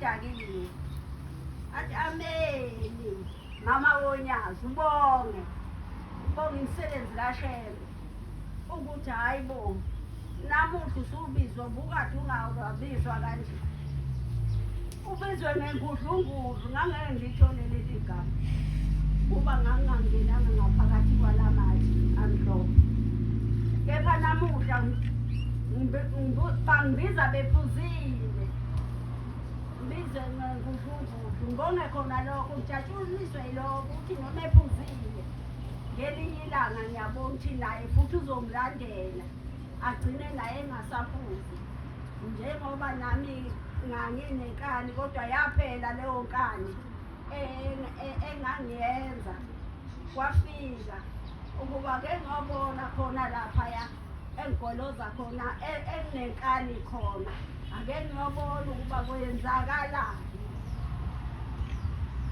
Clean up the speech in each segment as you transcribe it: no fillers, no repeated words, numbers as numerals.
adakiwe athi ameni mama wonyazi ubonge imisebenzi kaShembe ukuthi hayi bo namuhla usubizwa ubukade ungawabizwa kanje ubizwe ngengudlungudlu ngangeke ngithole leli gama kuba ngangangenanga ngaphakathi kwalamathi amhlophe kepha namuhla bangibiza bephuzile ngibize ngengudlungudlu ngibonge khona lokho ngijatshuliswe yilokho ukuthi noma ephuzile ngelinye ilanga ngiyabona ukuthi naye futhi uzomlandela agcine naye engasaphuzi njengoba nami nganginenkani kodwa yaphela leyo nkani engangiyenza kwafika ukuba ke ngiyobona khona laphaya engigoloza khona ekunenkani khona ake ngiyobona ukuba kwenzakalani.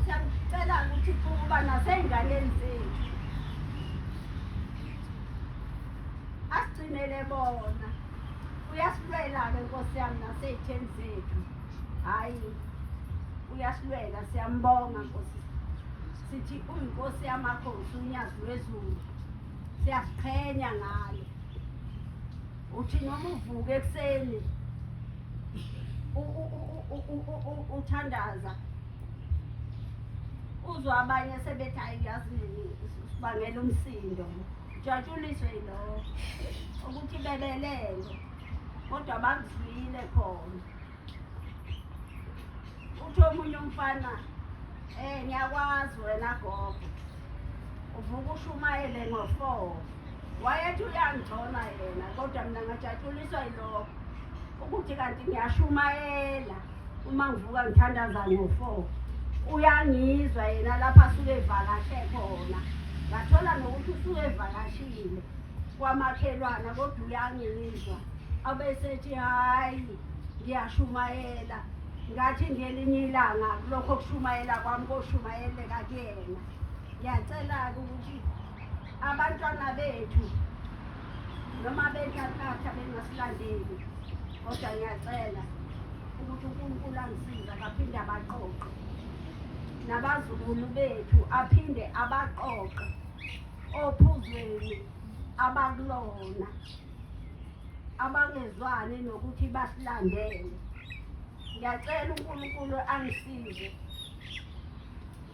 Siyacela ukuthi kuba nasey'nganeni zethu asigcinele bona uyasilwela-ke Nkosi yami nasey'theni zethu hhayi uyasilwela siyambonga Nkosi sithi uyinkosi yamakhosi unyazi wezulu siyaziqhenya ngayo uthi noma uvuke ekuseni uthandaza uzwa abanye sebethi hayi yazi sibangela umsindo ujatshuliswe yilokho ukuthi bebelele kodwa bakuzwile khona uthi omunye umfana ngiyakwazi wena gogo uvuka ushumayele ngo-4 wayethi uyangitshona yena kodwa mina ngajatshuliswa yilokho ukuthi kanti ngiyashumayela uma ngivuka ngithandaza ngo-4 uyangizwa yena lapha asuke evakashe khona ngathola nokuthi usuke evakashile kwamakhelwana kodwa uyangizwa abesethi hayi ngiyashumayela ngathi ngelinye ilanga kulokho kushumayela kwami koshumayeleka kuyena. Ngiyacela-ke ukuthi abantwana bethu noma benhlanhlatha bengasilandeli kodwa ngiyacela ukuthi uNkulunkulu angisiza aphinde abaqoqe nabazukulu bethu aphinde abaqoqe ophuzweni abakulona abangezwani nokuthi basilandele. Ngiyacela uNkulunkulu angisize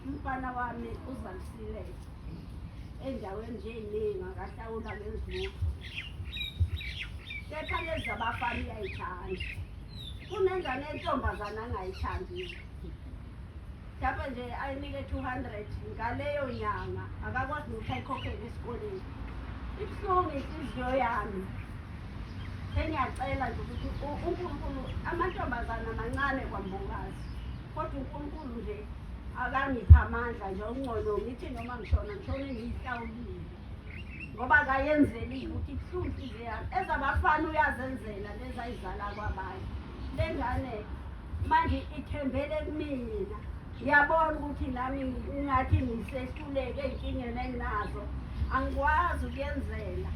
umfana wami uzalisilela endaweni nje eningi akahlawula ngezulu kepha lezi abafana uyayithanda kunengane entombazana angayithandi mhlawumbe nje ayinike 200 ngaleyo nyanga akakwazi nokuthi ayikhokhele esikoleni ibuhlungu inhliziyo yami. Ngiyacela nje ukuthi uNkulunkulu amantombazana mancane kwambukazi kodwa uNkulunkulu nje akangipha amandla nje ongcono ngithi noma ngishona ngiyihlawulile ngoba akayenzeli ukuthi ibuhlungu inhliziyo yami ezabafana uyazenzela lezi ayizala kwabanye lengane manje ithembele kumina ngiyabona ukuthi nami ngathi ngisehluleke ey'nkingeni enginazo angikwazi ukuyenzela